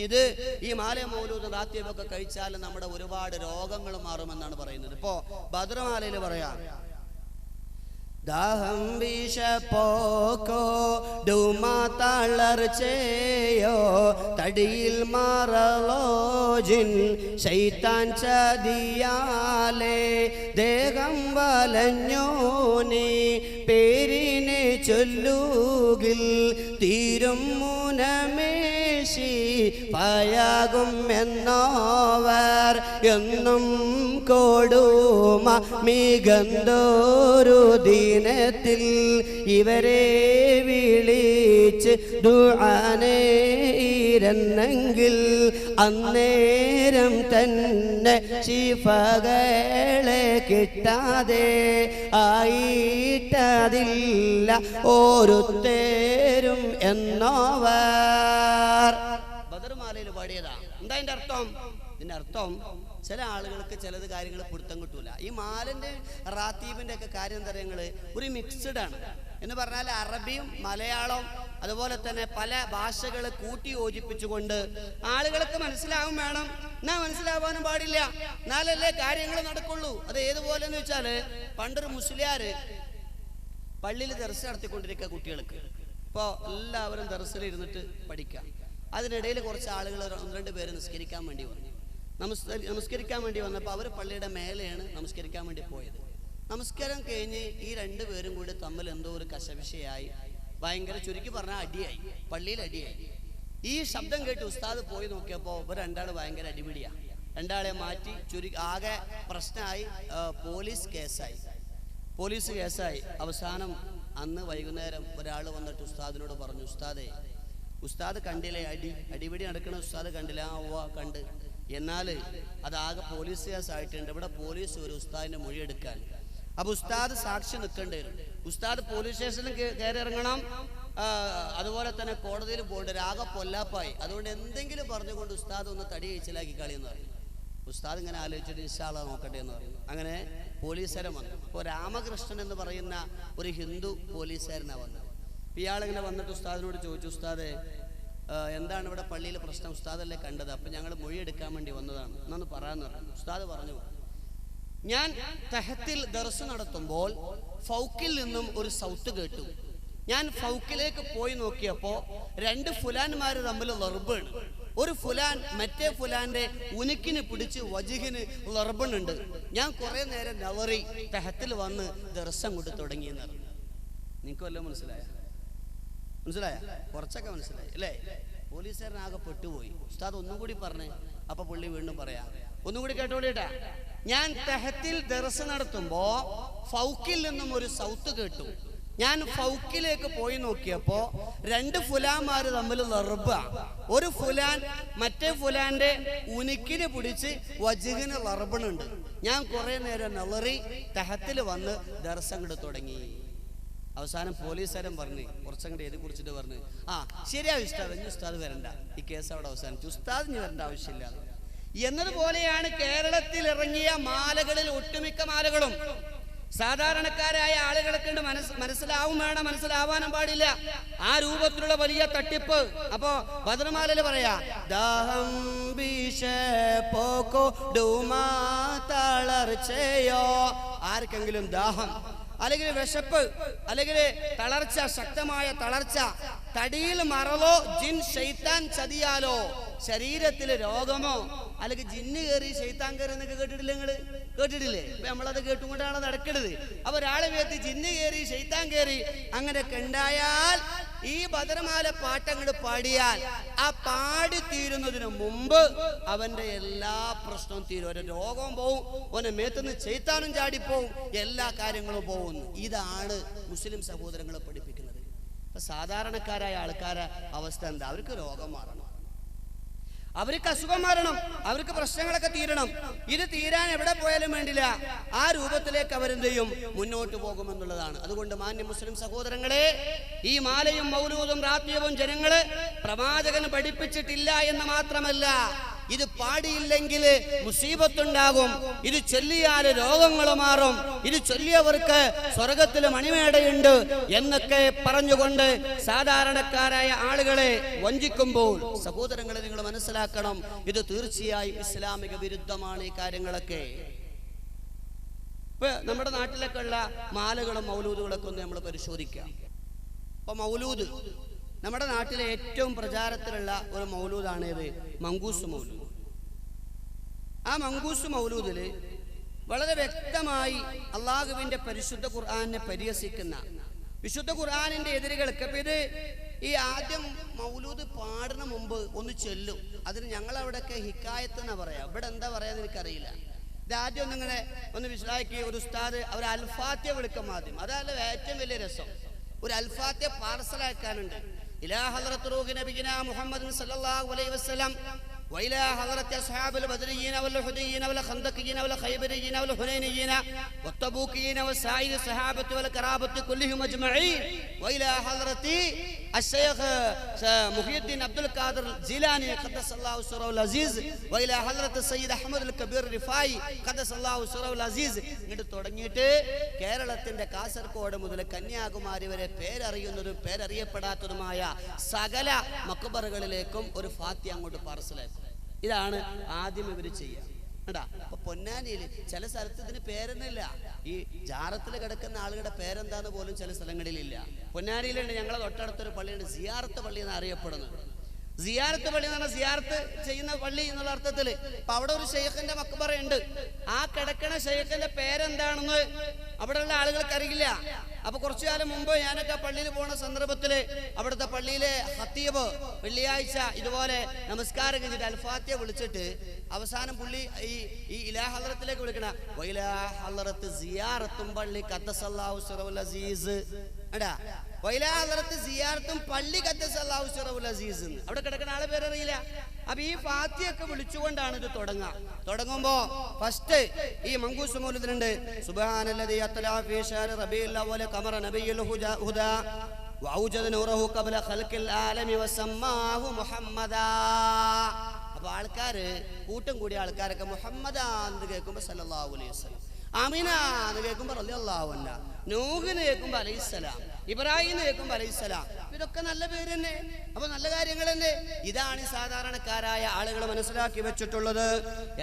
ഇത് ഈ മാല മൗലൂദ് റാത്തീബൊക്കെ കഴിച്ചാൽ നമ്മുടെ ഒരുപാട് രോഗങ്ങൾ മാറുമെന്നാണ് പറയുന്നത്. ഇപ്പോ ബദർമാലയിൽ പറയാം, ദാഹം വിഷപ്പോക്കോ ഡുമ തളർച്ചയോ തടിയിൽ മാറലോ ജിൻ ശൈത്താൻ ചതിയാലേ ദേഹം വലഞ്ഞോനെ പേരിനെ ചൊല്ലുകിൽ തീരും മുനമേശി പയാകും എന്നോവർ എന്നും കൊടുമ മികന്തോരു ദിനത്തിൽ ഇവരെ വിളിച്ച് ദുആനെങ്കിൽ അന്നേരം തന്നെ ശിഫകളെ കിട്ടാതെ ആയിട്ടതില്ല ഓരോരുത്തരും എന്നോവർ. ബദർമാലയിൽ പാടിയതാ. എന്താ ഇതിന്റെ അർത്ഥം? ഇതിന്റെ അർത്ഥം ചില ആളുകൾക്ക് ചിലത് കാര്യങ്ങൾ പിടുത്തം കിട്ടൂല. ഈ മാലിന്റെ റാത്തീബിന്റെ ഒക്കെ കാര്യം തരങ്ങള് ഒരു മിക്സ്ഡ് ആണ് എന്ന് പറഞ്ഞാൽ അറബിയും മലയാളവും അതുപോലെ തന്നെ പല ഭാഷകൾ കൂട്ടി യോജിപ്പിച്ചുകൊണ്ട് ആളുകൾക്ക് മനസ്സിലാവും വേണം. എന്നാ മനസ്സിലാവാനും പാടില്ല, എന്നാലല്ലേ കാര്യങ്ങൾ നടക്കുള്ളൂ. അത് ഏതുപോലെ എന്ന് വെച്ചാല് പണ്ടൊരു മുസ്ലിയാര് പള്ളിയിൽ ദർസ് നടത്തിക്കൊണ്ടിരിക്കുക കുട്ടികൾക്ക്. ഇപ്പോൾ എല്ലാവരും ദർസിൽ ഇരുന്നിട്ട് പഠിക്കാം. അതിനിടയിൽ കുറച്ച് ആളുകൾ 1-2 പേര് നിസ്കരിക്കാൻ വേണ്ടി വന്നു. നമസ്കരിക്കാൻ വേണ്ടി വന്നപ്പോൾ അവർ പള്ളിയുടെ മേലെയാണ് നമസ്കരിക്കാൻ വേണ്ടി പോയത്. നമസ്കാരം കഴിഞ്ഞ് ഈ 2 പേരും കൂടി തമ്മിൽ എന്തോ ഒരു കശവിശയായി, ഭയങ്കര ചുരുക്കി പറഞ്ഞാൽ അടിയായി, പള്ളിയിൽ അടിയായി. ഈ ശബ്ദം കേട്ട് ഉസ്താദ് പോയി നോക്കിയപ്പോൾ ഇവർ 2 ആൾ ഭയങ്കര അടിപിടിയാണ്. 2 ആളെ മാറ്റി ആകെ പ്രശ്നമായി. പോലീസ് കേസായി. അവസാനം അന്ന് വൈകുന്നേരം ഒരാൾ വന്നിട്ട് ഉസ്താദിനോട് പറഞ്ഞു, ഉസ്താദ് കണ്ടില്ലേ അടിപിടി നടക്കണ ഉസ്താദ് കണ്ടില്ല? ആ ഓ കണ്ട്. എന്നാൽ അതാകെ പോലീസ് കേസായിട്ടുണ്ട്. ഇവിടെ പോലീസ് ഒരു ഉസ്താദിന്റെ മൊഴി എടുക്കാൻ. അപ്പൊ ഉസ്താദ് സാക്ഷി നിൽക്കേണ്ടി വരും. ഉസ്താദ് പോലീസ് സ്റ്റേഷനിൽ കയറി ഇറങ്ങണം, അതുപോലെ തന്നെ കോടതിയിൽ പോകേണ്ടി വരും. ആകെ പൊല്ലാപ്പായി. അതുകൊണ്ട് എന്തെങ്കിലും പറഞ്ഞുകൊണ്ട് ഉസ്താദ് ഒന്ന് തടി കഴിച്ചിലാക്കി കളിയെന്ന് പറയും. ഉസ്താദ് ഇങ്ങനെ ആലോചിച്ചിട്ട് ഇൻഷാ അല്ലാഹ് നോക്കട്ടെ എന്ന് പറയും. അങ്ങനെ പോലീസുകാരൻ വന്നു. ഇപ്പോൾ രാമകൃഷ്ണൻ എന്ന് പറയുന്ന ഒരു ഹിന്ദു പോലീസുകാരനാണ് വന്നത്. ഇയാളിങ്ങനെ വന്നിട്ട് ഉസ്താദിനോട് ചോദിച്ചു, ഉസ്താദെ എന്താണ് ഇവിടെ പള്ളിയിലെ പ്രശ്നം? ഉസ്താദല്ലേ കണ്ടത്, അപ്പം ഞങ്ങൾ മൊഴി എടുക്കാൻ വേണ്ടി വന്നതാണ്, എന്നൊന്ന് പറയാമെന്ന് പറഞ്ഞു. ഉസ്താദ് പറഞ്ഞു, ഞാൻ തഹത്തിൽ ദർസ് നടത്തുമ്പോൾ ഫൗക്കിൽ നിന്നും ഒരു സൗത്ത് കേട്ടു. ഞാൻ ഫൗക്കിലേക്ക് പോയി നോക്കിയപ്പോൾ 2 ഫുലാന്മാർ തമ്മിൽ ലർബാണ്. ഒരു ഫുലാൻ മറ്റേ ഫുലാന്റെ ഉനിക്കിന് പിടിച്ച് വജിഹിന് ലർബണുണ്ട്. ഞാൻ കുറെ നേരം നവറി തഹത്തിൽ വന്ന് ദർശം കൊണ്ട് തുടങ്ങിയെന്ന് പറഞ്ഞു. നിങ്ങൾക്ക് വല്ലതും മനസ്സിലായ? കുറച്ചൊക്കെ മനസ്സിലായി അല്ലേ? പോലീസുകാരനാകെ പെട്ടുപോയി. ഉസ്താദ് ഒന്നും കൂടി പറഞ്ഞേ. അപ്പൊ പുള്ളി വീണ്ടും പറയാ, ഒന്നും കൂടി കേട്ടോളിട്ടാ. ഞാൻ തഹത്തിൽ ദർസ് നടത്തുമ്പോ ഫൗക്കിൽ നിന്നും ഒരു സൗത്ത് കേട്ടു. ഞാൻ ഫൗക്കിലേക്ക് പോയി നോക്കിയപ്പോ 2 ഫുലാന്മാര് തമ്മിൽ ലർബ. ഒരു ഫുലാൻ മറ്റേ ഫുലാന്റെ ഉനിക്കിന് പിടിച്ച് വജിഹിന് ലർബണുണ്ട്. ഞാൻ കുറെ നേരം നളറി തഹത്തിൽ വന്ന് ദർശങ്ങട് തുടങ്ങി. അവസാനം പോലീസുകാരൻ പറഞ്ഞു, കുറച്ചങ്ങോട്ട് എഴുതി കുറിച്ചിട്ട് പറഞ്ഞു, ശരിയാവും ഉസ്താദ്, ഇനി ഉസ്താദ് വരണ്ട, ഈ കേസ് അവിടെ അവസാനിച്ചു, ഉസ്താദ് ഇനി വരേണ്ട ആവശ്യമില്ല എന്നതുപോലെയാണ് കേരളത്തിൽ ഇറങ്ങിയ മാലകളിൽ ഒട്ടുമിക്ക മാലകളും. സാധാരണക്കാരായ ആളുകൾക്ക് മനസ്സിലാവും വേണം, മനസ്സിലാവാനും പാടില്ല. ആ രൂപത്തിലുള്ള വലിയ തട്ടിപ്പ്. അപ്പോ ബദർമാലയിൽ പറയാ, ദാഹം വിഷപ്പോക്കോ ഡുമാ തളർച്ചയോ. ആർക്കെങ്കിലും ദാഹം അല്ലെങ്കിൽ വിശപ്പ് അല്ലെങ്കിൽ തളർച്ച, ശക്തമായ തളർച്ച, തടിയിൽ മറവോ ജിൻ ശൈത്താൻ ചതിയാലോ, ശരീരത്തിൽ രോഗമോ അല്ലെങ്കിൽ ജിന്ന് കയറി ശൈത്താൻ കയറി എന്നൊക്കെ കേട്ടിട്ടില്ലേ? ഇപ്പൊ നമ്മളത് കേട്ടുകൊണ്ടാണ് നടക്കരുത്. അപ്പൊ ഒരാളെ വേത്തി ജിന്ന് കയറി ശൈത്താൻ കയറി അങ്ങനെയൊക്കെ ഉണ്ടായാൽ ഈ ബദർമാല പാട്ടങ്ങൾ പാടിയാൽ ആ പാടി തീരുന്നതിന് മുമ്പ് അവന്റെ എല്ലാ പ്രശ്നവും തീരും. ഒരു രോഗവും പോവും, ഓനെ മേത്തുനിന്ന് ശൈത്താനും ചാടിപ്പോവും, എല്ലാ കാര്യങ്ങളും പോകുന്നു. ഇതാണ് മുസ്ലിം സഹോദരങ്ങളെ പഠിപ്പിക്കുന്നത്. അപ്പൊ സാധാരണക്കാരായ ആൾക്കാരെ അവസ്ഥ എന്താ? അവർക്ക് രോഗം മാറണം, അവർക്ക് അസുഖം മാറണം, അവർക്ക് പ്രശ്നങ്ങളൊക്കെ തീരണം. ഇത് തീരാൻ എവിടെ പോയാലും വേണ്ടില്ല, ആ രൂപത്തിലേക്ക് അവരെന്ത് ചെയ്യും? മുന്നോട്ട് പോകുമെന്നുള്ളതാണ്. അതുകൊണ്ട് മാന്യ മുസ്ലിം സഹോദരങ്ങളെ, ഈ മാലയും മൗലൂദും റാത്തീബും ജനങ്ങള് പ്രവാചകൻ പഠിപ്പിച്ചിട്ടില്ല എന്ന് മാത്രമല്ല, ഇത് പാടിയില്ലെങ്കിൽ മുസീബത്തുണ്ടാകും, ഇത് ചൊല്ലിയാൽ രോഗങ്ങൾ മാറും, ഇത് ചൊല്ലിയവർക്ക് സ്വർഗത്തിൽ മണിമേടയുണ്ട് എന്നൊക്കെ പറഞ്ഞുകൊണ്ട് സാധാരണക്കാരായ ആളുകളെ വഞ്ചിക്കുമ്പോൾ സഹോദരങ്ങളെ നിങ്ങൾ മനസ്സിലാക്കണം, ഇത് തീർച്ചയായും ഇസ്ലാമിക വിരുദ്ധമാണ്. ഈ കാര്യങ്ങളൊക്കെ ഇപ്പൊ നമ്മുടെ നാട്ടിലൊക്കെ ഉള്ള മാലകളും മൗലൂദുകളൊക്കെ ഒന്ന് നമ്മൾ പരിശോധിക്കാം. അപ്പൊ മൗലൂദ് നമ്മുടെ നാട്ടിലെ ഏറ്റവും പ്രചാരത്തിലുള്ള ഒരു മൗലൂദാണ് ഇത്, മങ്കൂസ് മൗലൂദ്. ആ മങ്കൂസ് മൗലൂദില് വളരെ വ്യക്തമായി അള്ളാഹുവിന്റെ പരിശുദ്ധ ഖുർആനെ പരിഹസിക്കുന്ന, വിശുദ്ധ ഖുർആനിന്റെ എതിരുകൾക്ക്. അപ്പൊ ഇത് ഈ ആദ്യം മൗലൂദ് പാടുന്ന മുമ്പ് ഒന്ന് ചൊല്ലും. അതിന് ഞങ്ങളവിടെയൊക്കെ ഹിക്കായത്ത് എന്നാ പറയാ, ഇവിടെ എന്താ പറയാന്ന് എനിക്കറിയില്ല. ഇത് ആദ്യം ഒന്നിങ്ങനെ ഒന്ന് വിശദാക്കി ഒരു ഉസ്താദ് അവർ അൽഫാത്തിയ വിളിക്കും ആദ്യം. അതല്ല ഏറ്റവും വലിയ രസം, ഒരു അൽഫാത്തിയ പാർസലാക്കാനുണ്ട്. ഇലാ ഹദ്റത്ത് റൂഹി നബിയിനാ മുഹമ്മദ് സല്ലല്ലാഹു അലൈഹി വസല്ലം وإلى حضرة أصحاب البدريين والحديين والخندقيين والخيبريين والحنينيين والتبوكيين وسائر الصحابة والكرابة كلهم أجمعين وإلى حضرة الشيخ محي الدين عبد القادر الجيلاني قدس الله سره العزيز وإلى حضرة السيد أحمد الكبير الرفاعي قدس الله سره العزيز. ഇങ്ങോട്ട് തുടങ്ങിയിട്ട് കേരളത്തിന്റെ കാസർഗോഡ് മുതൽ കന്യാകുമാരി വരെ പേരറിയുന്നതും പേരറിയപ്പെടാത്തതുമായ സകല മക്ബറുകളിലേക്കും ഒരു ഫാത്തിഹ അങ്ങോട്ട് പാർസലാക്കും. ഇതാണ് ആദ്യം ഇവർ ചെയ്യുക. അപ്പൊ പൊന്നാനിയിൽ ചില സ്ഥലത്ത് ഇതിന് പേരൊന്നുമില്ല. ഈ ജാറത്തിൽ കിടക്കുന്ന ആളുകളുടെ പേരെന്താന്ന് പോലും ചില സ്ഥലങ്ങളിലില്ല. പൊന്നാനിയിലുണ്ട്, ഞങ്ങളെ തൊട്ടടുത്തൊരു പള്ളിയുണ്ട്, സിയാറത്ത് പള്ളി എന്ന് അറിയപ്പെടുന്നത്. സിയാറത്ത് പള്ളി എന്ന് പറഞ്ഞാൽ സിയാറത്ത് ചെയ്യുന്ന പള്ളി എന്നുള്ള അർത്ഥത്തില്. അപ്പൊ അവിടെ ഒരു ഷെയ്ഖിന്റെ മക്ബറയുണ്ട്. ആ കിടക്കണ ഷെയ്ഖിന്റെ പേരെന്താണെന്ന് അവിടെയുള്ള ആളുകൾക്ക് അറിയില്ല. അപ്പൊ കുറച്ചു കാലം മുമ്പ് ഞാനൊക്കെ പള്ളിയിൽ പോണ സന്ദർഭത്തില് അവിടുത്തെ പള്ളിയിലെ ഖത്തീബ് വെള്ളിയാഴ്ച ഇതുപോലെ നമസ്കാരം കഴിഞ്ഞിട്ട് അൽഫാത്തിയ വിളിച്ചിട്ട് അവസാനം പുള്ളി ഈ ഇലാ ഹദ്റത്തിലേക്ക് വിളിക്കണ വൈലാ ഹദ്റത്ത് സിയാറത്തും പള്ളി ഖദ്ദസല്ലാഹു സിറഹുൽ അസീസ്. വൈലാ ഹദ്റത്ത് സിയാറത്തും പള്ളി ഖദ്ദസല്ലാഹു സിറഹുൽ അസീസ്. അവിടെ കിടക്കുന്ന ആളെ പേരറിയില്ല. അപ്പൊ ഈ ഫാത്തിയൊക്കെ വിളിച്ചുകൊണ്ടാണ് ഇത് തുടങ്ങുമ്പോ ഫസ്റ്റ് ഈ മങ്കൂസ് മൗലിദിലുണ്ട് സുബ്ഹാനല്ലദീ അത്ലാ ഫീ ശഹ്രി റബീഉൽ അവ്വൽ ഖമറ നബിയുൽ ഹുദാ വഔജദ നൂറഹു ഖബ്ല ഖൽഖിൽ ആലമി വസമ്മാഹു മുഹമ്മദാ. അപ്പൊ ആൾക്കാര് കൂട്ടം കൂടിയ ആൾക്കാരൊക്കെ മുഹമ്മദാ എന്ന് കേൾക്കുമ്പോ സല്ലല്ലാഹു അലൈഹി വസല്ലം, ആമിന എന്ന് കേൾക്കുമ്പോ റളിയല്ലാഹു അൻഹ, നൂഹിന് കേൾക്കുമ്പോ അലൈഹിസ്സലാം, ഇബ്രാഹിം കേൾക്കുമ്പോ അലൈഹിസ്സലാം. ഇതൊക്കെ നല്ല പേര് തന്നെ, അപ്പൊ നല്ല കാര്യങ്ങൾ തന്നെ. ഇതാണ് സാധാരണക്കാരായ ആളുകൾ മനസ്സിലാക്കി വെച്ചിട്ടുള്ളത്.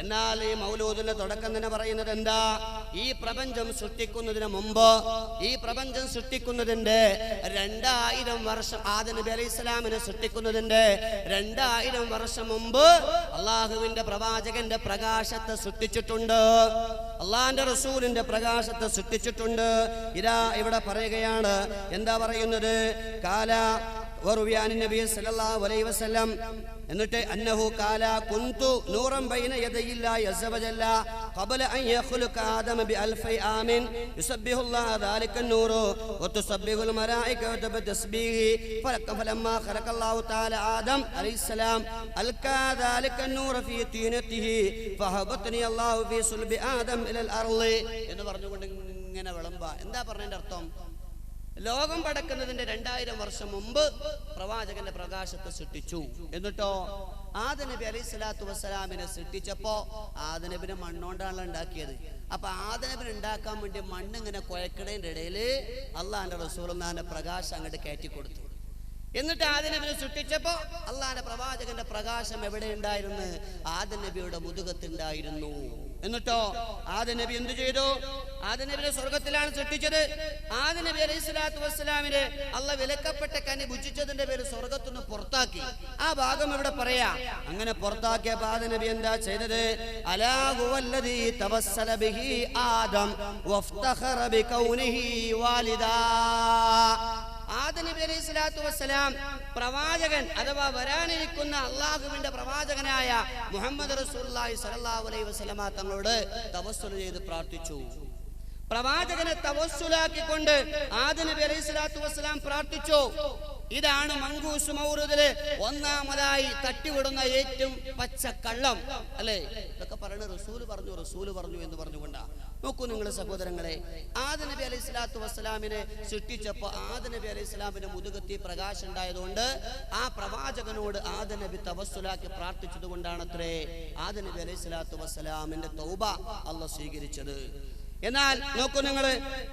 എന്നാൽ ഈ മൗലൂദിന്റെ തുടക്കം തന്നെ പറയുന്നത് എന്താ? ഈ പ്രപഞ്ചം സൃഷ്ടിക്കുന്നതിന് മുമ്പ്, ഈ പ്രപഞ്ചം സൃഷ്ടിക്കുന്നതിന്റെ 2000 വർഷം, ആദം നബി അലൈഹി സ്വലാമിനെ സൃഷ്ടിക്കുന്നതിന്റെ 2000 വർഷം മുമ്പ് അള്ളാഹുവിന്റെ പ്രവാചകന്റെ പ്രകാശത്തെ സൃഷ്ടിച്ചിട്ടുണ്ട്, അള്ളാഹിന്റെ റസൂലിന്റെ പ്രകാശത്തെ സൃഷ്ടിച്ചിട്ടുണ്ട്. ഇതാ ഇവിടെ പറയുകയാണ്. എന്താ പറയുന്നത്? കാല വറുവിയാൻ നബി സല്ലല്ലാഹു അലൈഹി വസല്ലം, എന്നിട്ട് അന്നഹു കാല കുന്തു നൂറൻ ബൈന യദയില്ലാഹി അസ്സ വജല്ല ഖബല അൻ യഖ്ലുക ആദമ ബിഅൽഫി ആമിൻ യുസബ്ബിഹുല്ലാഹു ദാലിക നൂറു വതുസബ്ബിഹുൽ മലായികതു ബിതസ്ബീഹി ഫലമ്മ ഖലഖല്ലാഹു തആല ആദം അലൈഹിസ്സലാം അൽകാ ദാലിക നൂറ ഫീ തീനതിഹി ഫഹബതനി അല്ലാഹു ഫീ സുൽബി ആദം ഇലൽ അർളി എന്ന് പറഞ്ഞുകൊണ്ട് ഇങ്ങനെ വിളമ്പ. എന്താ പറഞ്ഞതിന്റെ അർത്ഥം? ലോകം പടക്കുന്നതിന്റെ 2000 വർഷം മുമ്പ് പ്രവാചകന്റെ പ്രകാശത്തെ സൃഷ്ടിച്ചു. എന്നിട്ടോ ആദം നബി അലൈഹി സ്വലാത്തു വസ്സലാമിനെ സൃഷ്ടിച്ചപ്പോ ആദം നബിനെ മണ്ണോണ്ടാണല്ലോ ഉണ്ടാക്കിയത്. അപ്പൊ ആദം നബിനെ ഉണ്ടാക്കാൻ വേണ്ടി മണ്ണിങ്ങനെ കുഴക്കണേന്റെ ഇടയില് അള്ളാഹിന്റെ റസൂലുള്ളാഹിന്റെ പ്രകാശം അങ്ങോട്ട് കയറ്റി കൊടുത്തു. എന്നിട്ട് ആദം നബിനെ സൃഷ്ടിച്ചപ്പോ അള്ളാഹിന്റെ പ്രവാചകന്റെ പ്രകാശം എവിടെ ഉണ്ടായിരുന്നു? ആദം നബിയുടെ മുതുകത്തുണ്ടായിരുന്നു. എന്നിട്ടോ ആദം നബി എന്ത് ചെയ്തു? ആദം നബിയെ സ്വർഗത്തിലാണ് സൃഷ്ടിച്ചത്. ആദം നബി അലൈഹി സ്വലാത്തു വസ്സലാമിനെ അള്ളാഹ് വിലക്കപ്പെട്ട കനി ഭുജിച്ചതിന്റെ പേര് സ്വർഗത്തുനിന്ന് പുറത്താക്കി. ആ ഭാഗം ഇവിടെ പറയാ. അങ്ങനെ പുറത്താക്കിയ ആദം നബി എന്താ ചെയ്തത്? അലാ ഹുവല്ലദീ തവസ്സല ബിഹി ആദം വഫ്തഖറ ബികൗനിഹി വാലിദാ. ആദം നബി അലൈഹി സ്വലാത്തു വസ്സലാം പ്രവാചകൻ അഥവാ വരാനിരിക്കുന്ന അള്ളാഹുവിന്റെ പ്രവാചകനായ മുഹമ്മദ് റസൂലുള്ളാഹി സ്വല്ലല്ലാഹു അലൈഹി വസല്ലമ തങ്ങളോട് തവസ്സുൽ ചെയ്ത് പ്രാർത്ഥിച്ചു. പ്രവാചകനെ തവസ്സുലാക്കിക്കൊണ്ട് ആദം നബി അലൈഹി സ്വലാത്തു വസ്സലാം പ്രാർത്ഥിച്ചു. ഇതാണ് മങ്കൂസ് മൗലൂദിലെ ഒന്നാമതായി തട്ടിവിടുന്ന ഏറ്റവും പച്ചക്കള്ളം അല്ലേ? ഇതൊക്കെ പറയുന്നത് റസൂല് പറഞ്ഞു എന്ന് പറഞ്ഞുകൊണ്ടാ. നോക്കൂ നിങ്ങൾ സഹോദരങ്ങളെ, ആദം നബി അലൈഹി സ്വലാത്തു വസ്സലാമിനെ സൃഷ്ടിച്ചപ്പോൾ ആദം നബി അലൈഹി സ്വലാമിന്റെ മുതുകത്തി പ്രകാശം ഉണ്ടായതുകൊണ്ട് ആ പ്രവാചകനോട് ആദം നബി തവസ്സുലാക്കി പ്രാർത്ഥിച്ചത് കൊണ്ടാണത്രേ ആദം നബി അലൈഹി സ്വലാത്തു വസ്സലാമിന്റെ തൗബ അള്ളാഹ് സ്വീകരിച്ചത്. എന്നാൽ നോക്കൂ നിങ്ങൾ,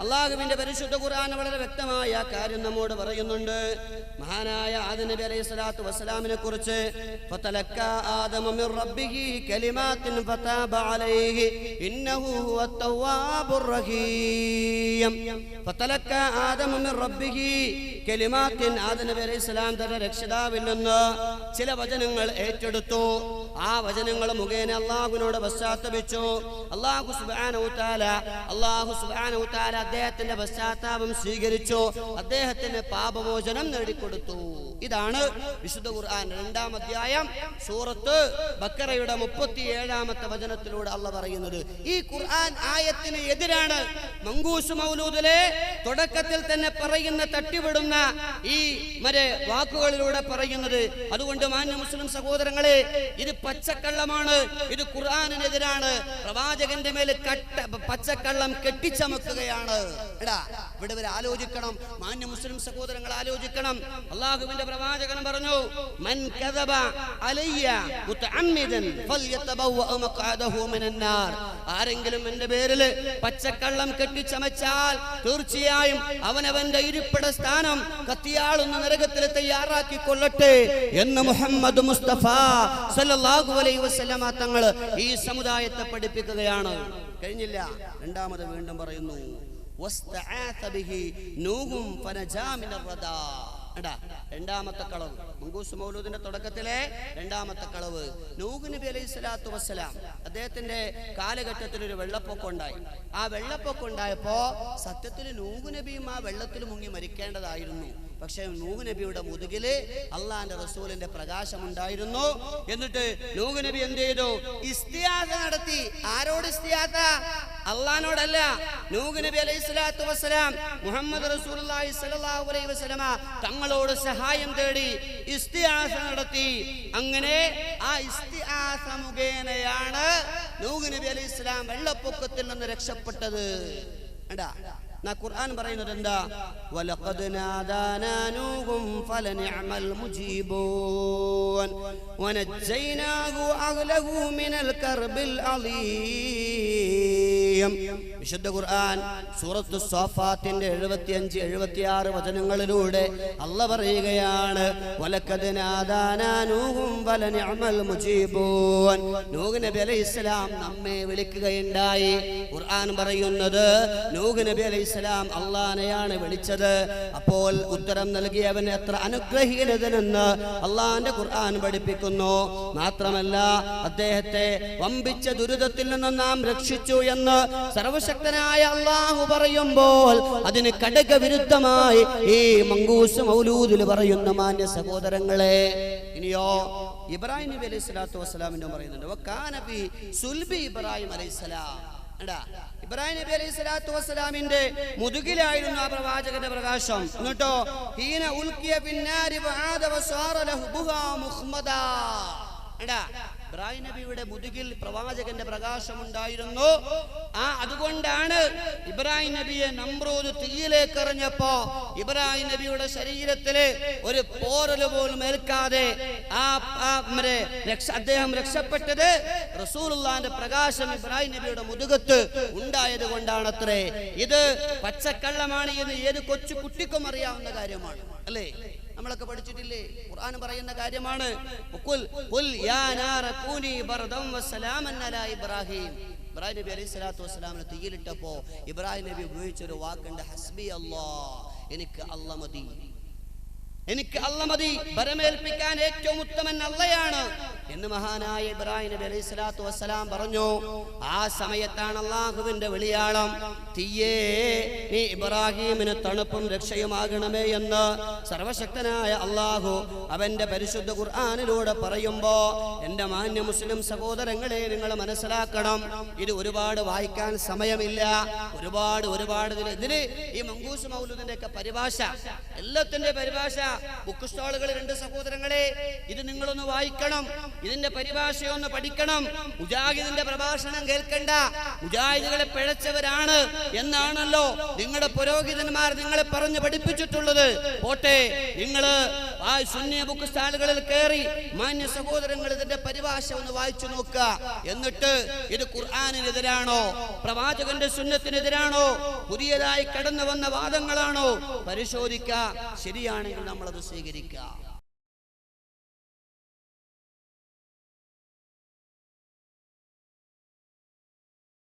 അള്ളാഹുവിന്റെ പരിശുദ്ധ ഖുർആൻ വളരെ വ്യക്തമായ കാര്യം നമ്മോട് പറയുന്നുണ്ട്. മഹാനായ ആദം നബി അലൈഹി സ്വലാത്തു വസ്സലാമിനെ കുറിച്ച് ഫതലക്കാ ആദമു മിർ റബ്ബിഹി കലിമാത്തിൻ ഫതാബ അലൈഹി ഇന്നഹു ഹുവത് തവ്വാബുർ റഹീം. ഫതലക്കാ ആദമു മിർ റബ്ബിഹി കലിമാത്തിൻ, ആദം നബി അലൈഹി സ്വലാം തന്റെ രക്ഷിതാവിൽ നിന്ന് ചില വചനങ്ങൾ ഏറ്റെടുത്തു. ആ വചനങ്ങൾ മുഖേന അള്ളാഹുവിനോട് പശ്ചാത്തപിച്ചു. അള്ളാഹു സുബ്ഹാനഹു വ തആല അദ്ദേഹത്തിന്റെ പശ്ചാത്താപം സ്വീകരിച്ചു, അദ്ദേഹത്തിന് പാപമോചനം നേടിക്കൊടുത്തു. ഇതാണ് വിശുദ്ധ ഖുർആൻ 2-ാം അധ്യായം സൂറത്ത് ബക്കറയുടെ 37-ാമത്തെ വചനത്തിലൂടെ അള്ളാഹ് പറയുന്നത്. ഈ ഖുർആൻ ആയത്തിന് എതിരാണ് മങ്കൂസ് മൗലൂദിലെ തുടക്കത്തിൽ തന്നെ പറയുന്ന തട്ടിവിടുന്ന ഈ വാക്കുകളിലൂടെ പറയുന്നത്. അതുകൊണ്ട് മാന്യ മുസ്ലിം സഹോദരങ്ങളെ, ഇത് പച്ചക്കള്ളമാണ്, ഇത് ഖുർആനിനെതിരാണ്. പ്രവാചകന്റെ മേൽ പച്ചക്കള്ളം കെട്ടിച്ചമക്കുകയാണ്. ഇവിടെ ഇവർ ആലോചിക്കണം, മാന്യ മുസ്ലിം സഹോദരങ്ങൾ ആലോചിക്കണം. അള്ളാഹുവിന്റെ പ്രവാചകൻ പറഞ്ഞു, മൻ കദബ അലയ്യ മുതഅമ്മിദൻ ഫൽയതബവഅ മഖഅദഹു മിനന്നാർ. ആരെങ്കിലും എന്റെ പേരിൽ പച്ചക്കള്ളം കെട്ടിച്ചമച്ചാൽ തീർച്ചയായും അവനവന്റെ ഇരിപ്പിട സ്ഥാനം കത്തിയാളുന്ന നരകത്തിൽ തയ്യാറാക്കി കൊള്ളട്ടെ എന്ന് മുഹമ്മദ് മുസ്തഫ സല്ലല്ലാഹു അലൈഹി വസല്ലമ തങ്ങൾ ഈ സമുദായത്തെ പഠിപ്പിക്കുകയാണ്. കഴിഞ്ഞില്ല, രണ്ടാമത് വീണ്ടും പറയുന്നു, വസ്തആത ബിഹി നൂഹും ഫനജാ മിനർ റദാ. രണ്ടാമത്തെ കളവ്, മങ്കൂസ് മൗലൂദിന്റെ തുടക്കത്തിലെ രണ്ടാമത്തെ കളവ്. നൂഹ് നബി അലൈഹി സ്വലാത്തു വസ്സലാം അദ്ദേഹത്തിന്റെ കാലഘട്ടത്തിൽ ഒരു വെള്ളപ്പൊക്കം ഉണ്ടായി. ആ വെള്ളപ്പൊക്കം ഉണ്ടായപ്പോ സത്യത്തിൽ നൂഹ് നബിയും ആ വെള്ളത്തിൽ മുങ്ങി മരിക്കേണ്ടതായിരുന്നു. പക്ഷെ നൂഹ് നബിയുടെ മുതുകില് അള്ളാന്റെ റസൂലിന്റെ പ്രകാശം ഉണ്ടായിരുന്നു. എന്നിട്ട് നൂഹ് നബി എന്ത് ചെയ്തു? ഇസ്തിആസ നടത്തി. ആരോട് ഇസ്തിആസ? അള്ളാനോടല്ല. നൂഹ് നബി അലൈഹി സ്വലാത്തു വസ്സലാം മുഹമ്മദ് റസൂലുള്ളാഹി സ്വല്ലല്ലാഹു അലൈഹി വസല്ലമ തങ്ങളോട് സഹായം തേടി ഇസ്തിആസ നടത്തി. അങ്ങനെ ആ ഇസ്തിആസ മുഖേനയാണ് നൂഹ് നബി അലൈഹി സ്വലാം വെള്ളപ്പൊക്കത്തിൽ നിന്ന് രക്ഷപ്പെട്ടത്. ഖുർആൻ പറയുന്നത് എന്താ? വലഖദ് നാദാനാ നൂഹും ഫലനിഅമൽ മുജീബൂൻ വനജ്ജൈനാഹു അഹ്ലഹു മിനൽ കർബിൽ അളീം. വിശുദ്ധ ഖുർആൻ സൂറത്തു സ്വാഫാത്തിന്റെ 75-76 വചനങ്ങളിലൂടെ അല്ലാഹ് പറയുകയാണ്, വലഖദ് നാദാനാ നൂഹും ഫലനിഅമൽ മുജീബൂൻ. നൂഹ് നബി അലൈഹിസ്സലാം നമ്മെ വിളിക്കുകയുണ്ടായി. ഖുർആൻ പറയുന്നത് നൂഹ് നബി അലൈഹിസ്സലാം അള്ളാനെയാണ് വിളിച്ചത്. അപ്പോൾ ഉത്തരം നൽകിയവൻ എത്ര അനുഗ്രഹീതനെന്ന് അള്ളാന്റെ ഖുർആൻ പഠിപ്പിക്കുന്നു. മാത്രമല്ല, അദ്ദേഹത്തെ വമ്പിച്ച ദുരിതത്തിൽ നിന്ന് നാം രക്ഷിച്ചു എന്ന് സർവശക്തനായ അള്ളാഹു പറയുമ്പോൾ അതിന് ഘടകവിരുദ്ധമായി ഈ മങ്കൂസ് മൗലൂദിൽ പറയുന്ന മാന്യ സഹോദരങ്ങളെ, ഇനിയോ ഇബ്രാഹിം നബി അലൈഹി സ്വലാത്തു വസ്സലാമിന്റെ പറയുന്നുണ്ട്, വകാന ഫീ സുൽബി ഇബ്രാഹിം അലൈഹിസ്സലാം. ഇബ്രാഹിം നബി അലൈഹി സ്വലാത്തു വസ്സലാമിന്റെ മുതുകിലായിരുന്നു ആ പ്രവാചകന്റെ പ്രകാശം. എന്നിട്ടോ ഹീന ഉൽഖിയ ഫിന്നാരി വആദ വസാറ ലഹു ബുഹാ മുഹ്മദാ. ഇബ്രാഹിം നബിയുടെ മുതുകിൽ പ്രവാചകന്റെ പ്രകാശം ഉണ്ടായിരുന്നു. അതുകൊണ്ടാണ് ഇബ്രാഹിം നബിയെ നമ്രൂദ് തീയിലേക്ക് എറിഞ്ഞപ്പോ ഇബ്രാഹിം നബിയുടെ ശരീരത്തില് ഒരു പോറല് പോലും ഏൽക്കാതെ അദ്ദേഹം രക്ഷപ്പെട്ടത്. റസൂലുള്ളാഹിന്റെ പ്രകാശം ഇബ്രാഹിം നബിയുടെ മുതുകത്ത് ഉണ്ടായത് കൊണ്ടാണത്രേ. ഇത് പച്ചക്കള്ളമാണ് എന്ന് ഏത് കൊച്ചു കുട്ടിക്കും അറിയാവുന്ന കാര്യമാണ്, അല്ലേ? നമ്മളൊക്കെ പഠിച്ചിട്ടില്ലേ? ഖുർആൻ പറയുന്ന കാര്യമാണ്. ഇബ്രാഹിം നബി അലൈഹി സ്വലാത്തു വസ്സലാമിനെ തീയിലിട്ടപ്പോ ഇബ്രാഹിം നബി ഉപയോഗിച്ചൊരു വാക്കുണ്ട്, ഹസ്ബി അല്ലാഹ്, എനിക്ക് അല്ലാഹ് മതി, എനിക്ക് അല്ലാഹ് മതി, ബരമേൽപ്പിക്കാൻ ഏറ്റവും ഉത്തമൻ അല്ലാഹയാണ് എന്ന് മഹാനായ ഇബ്രാഹിം നബി അലൈഹി സ്വലാത്തു വസ്സലാം പറഞ്ഞു. ആ സമയത്താണ് അള്ളാഹുവിന്റെ വിളിയാളം, തീയേ നീ ഇബ്രാഹിമിന് തണുപ്പും രക്ഷയുമാകണമേ എന്ന് സർവശക്തനായ അള്ളാഹു അവന്റെ പരിശുദ്ധ ഖുർആനിലൂടെ പറയുമ്പോ എന്റെ മാന്യ മുസ്ലിം സഹോദരങ്ങളെ, നിങ്ങൾ മനസ്സിലാക്കണം, ഇത് ഒരുപാട് വായിക്കാൻ സമയമില്ല. ഒരുപാട് ഇതിന് ഈ മങ്കൂസ് മൗലൂദിന്റെ ഒക്കെ പരിഭാഷ, എല്ലാത്തിന്റെ പരിഭാഷ ബുക്ക് സ്റ്റാളുകൾ രണ്ട് സഹോദരങ്ങളെ, ഇത് നിങ്ങളൊന്ന് വായിക്കണം, ഇതിന്റെ പരിഭാഷയൊന്ന് പഠിക്കണം. മുജാഹിദിന്റെ പ്രഭാഷണം കേൾക്കണ്ട, മുജാഹിദുകളെ പിഴച്ചവരാണ് എന്നാണല്ലോ നിങ്ങളുടെ പുരോഹിതന്മാർ നിങ്ങളെ പറഞ്ഞു പഠിപ്പിച്ചിട്ടുള്ളത്. പോട്ടെ, നിങ്ങള് ആ സുന്നി ബുക്ക് സ്റ്റാളുകളിൽ കയറി മാന്യ സഹോദരങ്ങൾ ഇതിന്റെ പരിഭാഷ ഒന്ന് വായിച്ചു നോക്കുക. എന്നിട്ട് ഇത് ഖുർആനിനെതിരാണോ, പ്രവാചകന്റെ സുന്നത്തിനെതിരാണോ, പുതിയതായി കടന്നു വന്ന വാദങ്ങളാണോ പരിശോധിക്കുക. ശരിയാണെങ്കിൽ നമ്മളത് സ്വീകരിക്കുക.